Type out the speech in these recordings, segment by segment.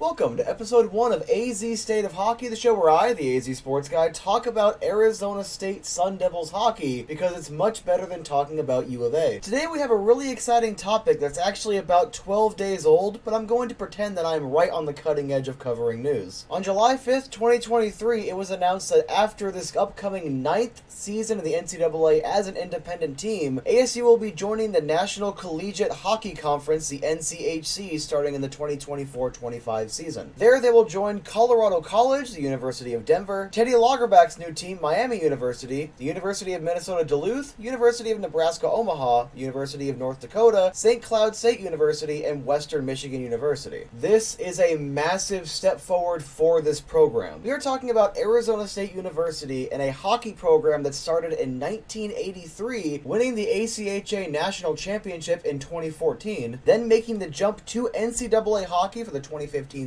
Welcome to episode 1 of AZ State of Hockey, the show where I, the AZ Sports Guy, talk about Arizona State Sun Devils hockey because it's much better than talking about U of A. Today we have a really exciting topic that's actually about 12 days old, but I'm going to pretend that I'm right on the cutting edge of covering news. On July 5th, 2023, it was announced that after this upcoming 9th season of the NCAA as an independent team, ASU will be joining the National Collegiate Hockey Conference, the NCHC, starting in the 2024-25 season. There they will join Colorado College, the University of Denver, Teddy Lagerbach's new team, Miami University, the University of Minnesota Duluth, University of Nebraska Omaha, University of North Dakota, St. Cloud State University, and Western Michigan University. This is a massive step forward for this program. We are talking about Arizona State University and a hockey program that started in 1983, winning the ACHA National Championship in 2014, then making the jump to NCAA hockey for the 2015-16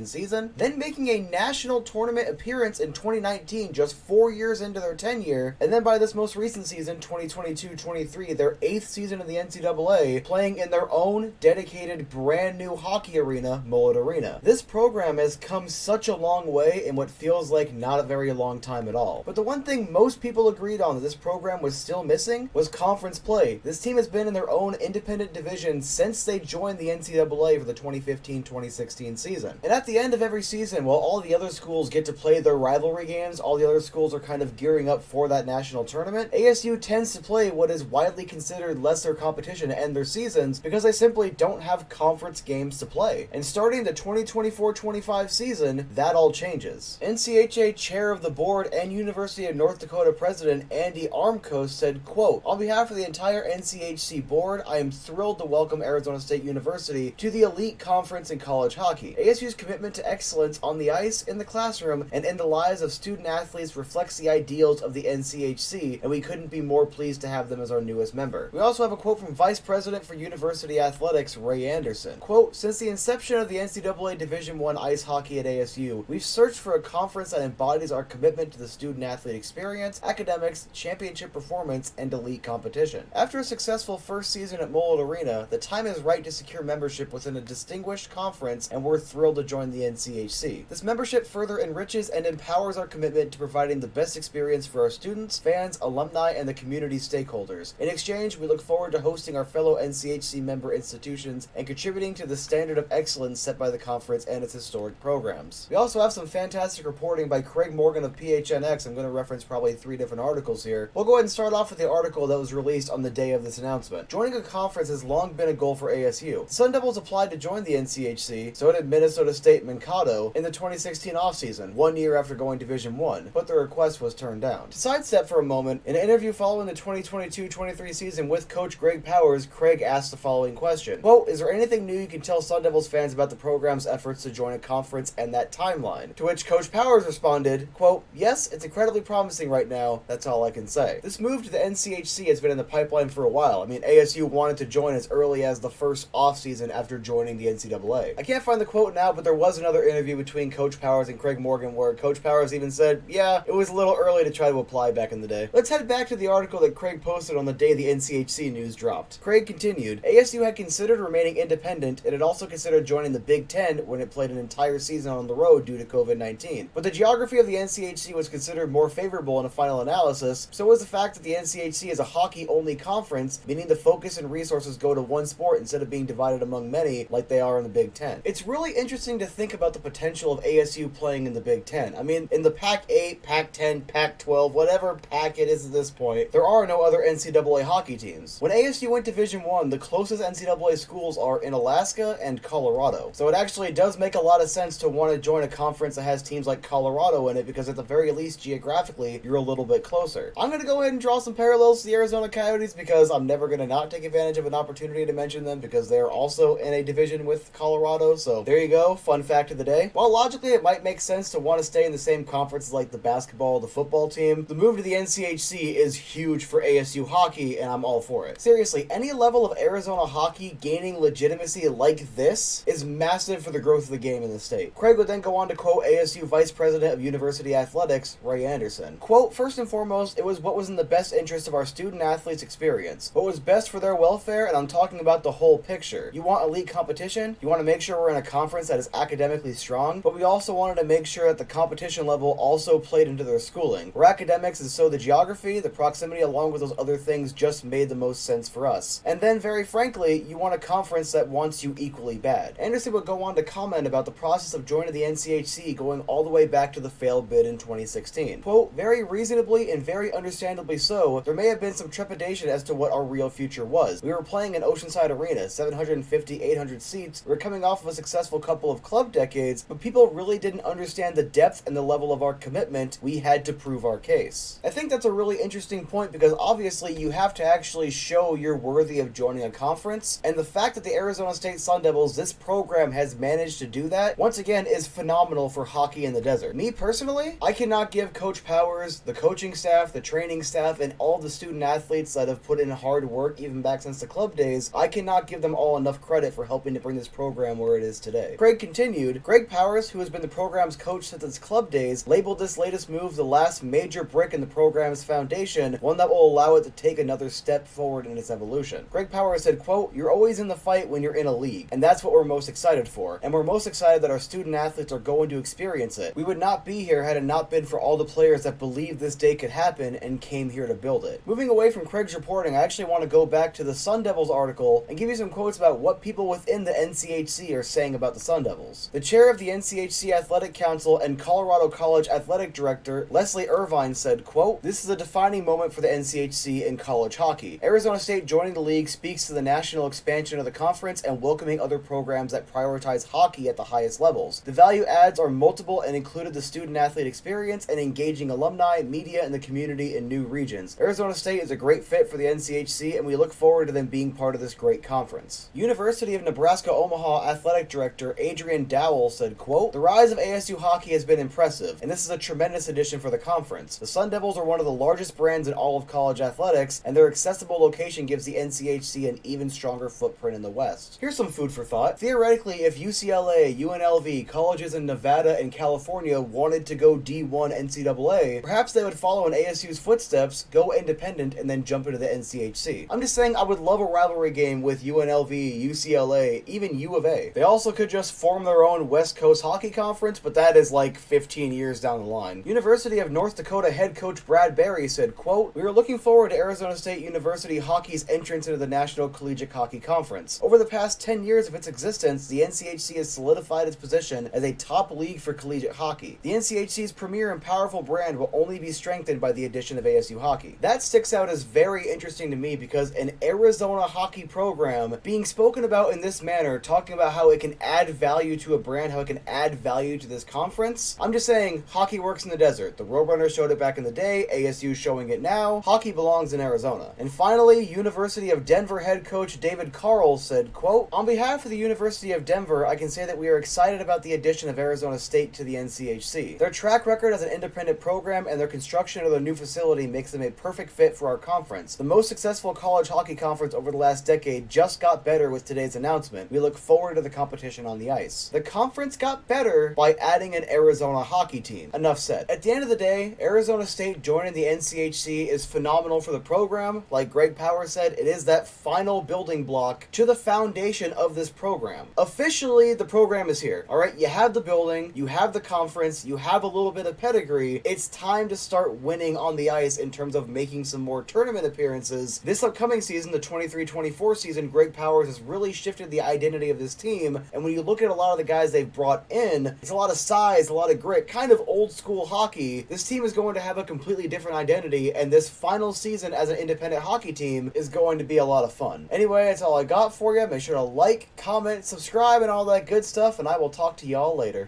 season, then making a national tournament appearance in 2019, just 4 years into their tenure, and then by this most recent season, 2022-23, their 8th season in the NCAA, playing in their own dedicated brand new hockey arena, Mullet Arena. This program has come such a long way in what feels like not a very long time at all. But the one thing most people agreed on that this program was still missing was conference play. This team has been in their own independent division since they joined the NCAA for the 2015-2016 season. And at the end of every season, while all the other schools get to play their rivalry games, all the other schools are kind of gearing up for that national tournament, ASU tends to play what is widely considered lesser competition to end their seasons because they simply don't have conference games to play. And starting the 2024-25 season, that all changes. NCHA Chair of the Board and University of North Dakota President Andy Armco said, quote, "On behalf of the entire NCHC board, I am thrilled to welcome Arizona State University to the elite conference in college hockey. ASU's commitment to excellence on the ice, in the classroom, and in the lives of student athletes reflects the ideals of the NCHC, and we couldn't be more pleased to have them as our newest member." We also have a quote from Vice President for University Athletics, Ray Anderson. Quote, "Since the inception of the NCAA Division I ice hockey at ASU, we've searched for a conference that embodies our commitment to the student-athlete experience, academics, championship performance, and elite competition. After a successful first season at Mullet Arena, the time is right to secure membership within a distinguished conference, and we're thrilled to join the NCHC. This membership further enriches and empowers our commitment to providing the best experience for our students, fans, alumni, and the community stakeholders. In exchange, we look forward to hosting our fellow NCHC member institutions and contributing to the standard of excellence set by the conference and its historic programs." We also have some fantastic reporting by Craig Morgan of PHNX. I'm going to reference probably 3 different articles here. We'll go ahead and start off with the article that was released on the day of this announcement. Joining a conference has long been a goal for ASU. The Sun Devils applied to join the NCHC, so did Minnesota State Mankato in the 2016 offseason, 1 year after going Division I, but their request was turned down. To sidestep for a moment, in an interview following the 2022-23 season with Coach Greg Powers, Craig asked the following question. Quote, "Is there anything new you can tell Sun Devils fans about the program's efforts to join a conference and that timeline?" To which Coach Powers responded, quote, "Yes, it's incredibly promising right now. That's all I can say." This move to the NCHC has been in the pipeline for a while. I mean, ASU wanted to join as early as the first offseason after joining the NCAA. I can't find the quote now, but there was another interview between Coach Powers and Craig Morgan where Coach Powers even said, yeah, it was a little early to try to apply back in the day. Let's head back to the article that Craig posted on the day the NCHC news dropped. Craig continued, "ASU had considered remaining independent and had also considered joining the Big Ten when it played an entire season on the road due to COVID-19. But the geography of the NCHC was considered more favorable in a final analysis, so was the fact that the NCHC is a hockey-only conference, meaning the focus and resources go to one sport instead of being divided among many like they are in the Big Ten. It's really interesting to think about the potential of ASU playing in the Big Ten. I mean, in the Pac-8, Pac-10, Pac-12, whatever pack it is at this point, there are no other NCAA hockey teams. When ASU went Division I, the closest NCAA schools are in Alaska and Colorado. So it actually does make a lot of sense to want to join a conference that has teams like Colorado in it because at the very least, geographically, you're a little bit closer. I'm going to go ahead and draw some parallels to the Arizona Coyotes because I'm never going to not take advantage of an opportunity to mention them because they're also in a division with Colorado. So there you go. Fun fact of the day. While logically it might make sense to want to stay in the same conference as like the basketball or the football team, the move to the NCHC is huge for ASU hockey and I'm all for it. Seriously, any level of Arizona hockey gaining legitimacy like this is massive for the growth of the game in the state. Craig would then go on to quote ASU Vice President of University Athletics, Ray Anderson. Quote, "First and foremost, it was what was in the best interest of our student athletes' experience. What was best for their welfare, and I'm talking about the whole picture. You want elite competition? You want to make sure we're in a conference conference that is academically strong, but we also wanted to make sure that the competition level also played into their schooling. Where academics is so the geography, the proximity along with those other things just made the most sense for us. And then very frankly, you want a conference that wants you equally bad. Anderson would go on to comment about the process of joining the NCHC going all the way back to the failed bid in 2016. Quote, very reasonably and very understandably so, there may have been some trepidation as to what our real future was. We were playing in Oceanside Arena, 750, 800 seats. We were coming off of a successful couple of club decades, but people really didn't understand the depth and the level of our commitment. We had to prove our case. I think that's a really interesting point because obviously you have to actually show you're worthy of joining a conference, and the fact that the Arizona State Sun Devils, this program, has managed to do that, once again, is phenomenal for hockey in the desert. Me personally, I cannot give Coach Powers, the coaching staff, the training staff, and all the student athletes that have put in hard work even back since the club days, I cannot give them all enough credit for helping to bring this program where it is today. Craig continued, Greg Powers, who has been the program's coach since its club days, labeled this latest move the last major brick in the program's foundation, one that will allow it to take another step forward in its evolution. Greg Powers said, quote, you're always in the fight when you're in a league, and that's what we're most excited for, and we're most excited that our student athletes are going to experience it. We would not be here had it not been for all the players that believed this day could happen and came here to build it. Moving away from Craig's reporting, I actually want to go back to the Sun Devils article and give you some quotes about what people within the NCHC are saying about the Sun Devils. The chair of the NCHC Athletic Council and Colorado College Athletic Director, Leslie Irvine, said, quote, this is a defining moment for the NCHC in college hockey. Arizona State joining the league speaks to the national expansion of the conference and welcoming other programs that prioritize hockey at the highest levels. The value adds are multiple and included the student-athlete experience and engaging alumni, media, and the community in new regions. Arizona State is a great fit for the NCHC, and we look forward to them being part of this great conference. University of Nebraska-Omaha Athletic Director Adrian Dowell said, quote, the rise of ASU hockey has been impressive, and this is a tremendous addition for the conference. The Sun Devils are one of the largest brands in all of college athletics, and their accessible location gives the NCHC an even stronger footprint in the West. Here's some food for thought. Theoretically, if UCLA, UNLV, colleges in Nevada and California wanted to go D1 NCAA, perhaps they would follow in ASU's footsteps, go independent, and then jump into the NCHC. I'm just saying I would love a rivalry game with UNLV, UCLA, even U of A. They also could just form their own West Coast Hockey Conference, but that is like 15 years down the line. University of North Dakota head coach Brad Berry said, quote, we are looking forward to Arizona State University hockey's entrance into the National Collegiate Hockey Conference. Over the past 10 years of its existence, the NCHC has solidified its position as a top league for collegiate hockey. The NCHC's premier and powerful brand will only be strengthened by the addition of ASU hockey. That sticks out as very interesting to me because an Arizona hockey program being spoken about in this manner, talking about how it can add value to a brand, how it can add value to this conference. I'm just saying, hockey works in the desert. The Roadrunners showed it back in the day, ASU showing it now. Hockey belongs in Arizona. And finally, University of Denver head coach David Carl said, quote, on behalf of the University of Denver, I can say that we are excited about the addition of Arizona State to the NCHC. Their track record as an independent program and their construction of their new facility makes them a perfect fit for our conference. The most successful college hockey conference over the last decade just got better with today's announcement. We look forward to the competition on the ice. The conference got better by adding an Arizona hockey team. Enough said. At the end of the day, Arizona State joining the NCHC is phenomenal for the program. Like Greg Powers said, it is that final building block to the foundation of this program. Officially, the program is here. All right, you have the building, you have the conference, you have a little bit of pedigree. It's time to start winning on the ice in terms of making some more tournament appearances. This upcoming season, the 23-24 season, Greg Powers has really shifted the identity of this team, and when you look at a lot of the guys they've brought in, it's a lot of size, a lot of grit, kind of old school hockey. This team is going to have a completely different identity, and this final season as an independent hockey team is going to be a lot of fun. Anyway, that's all I got for you. Make sure to like, comment, subscribe, and all that good stuff, and I will talk to y'all later.